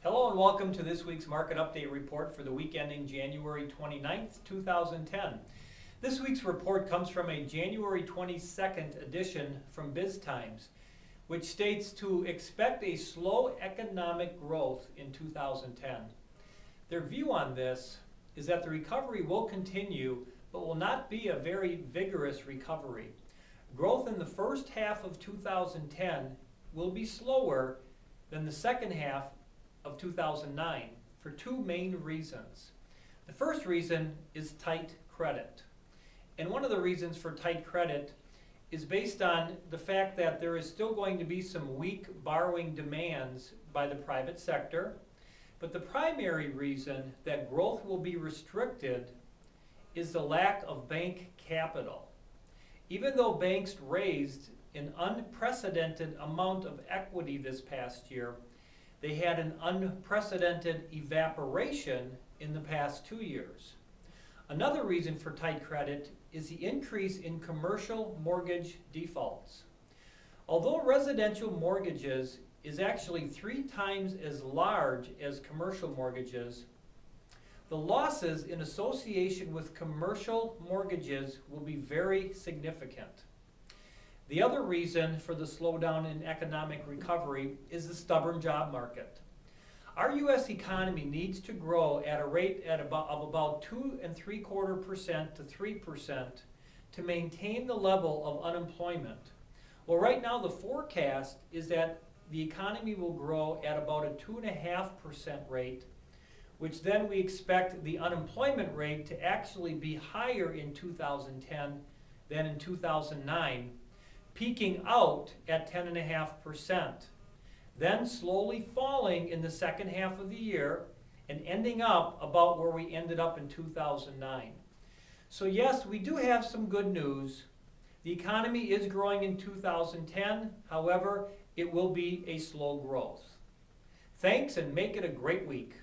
Hello and welcome to this week's Market Update Report for the week ending January 29th, 2010. This week's report comes from a January 22nd edition from BizTimes, which states to expect a slow economic growth in 2010. Their view on this is that the recovery will continue, but will not be a very vigorous recovery. Growth in the first half of 2010 will be slower than the second half of 2009 for two main reasons. The first reason is tight credit. And one of the reasons for tight credit is based on the fact that there is still going to be some weak borrowing demands by the private sector. But the primary reason that growth will be restricted is the lack of bank capital. Even though banks raised an unprecedented amount of equity this past year, they had an unprecedented evaporation in the past 2 years. Another reason for tight credit is the increase in commercial mortgage defaults. Although residential mortgages is actually 3 times as large as commercial mortgages, the losses in association with commercial mortgages will be very significant. The other reason for the slowdown in economic recovery is the stubborn job market. Our U.S. economy needs to grow at a rate of about 2.75% to 3% to maintain the level of unemployment. Well, right now the forecast is that the economy will grow at about a 2.5% rate, which then we expect the unemployment rate to actually be higher in 2010 than in 2009. Peaking out at 10.5%, then slowly falling in the second half of the year and ending up about where we ended up in 2009. So yes, we do have some good news. The economy is growing in 2010, however, it will be a slow growth. Thanks and make it a great week.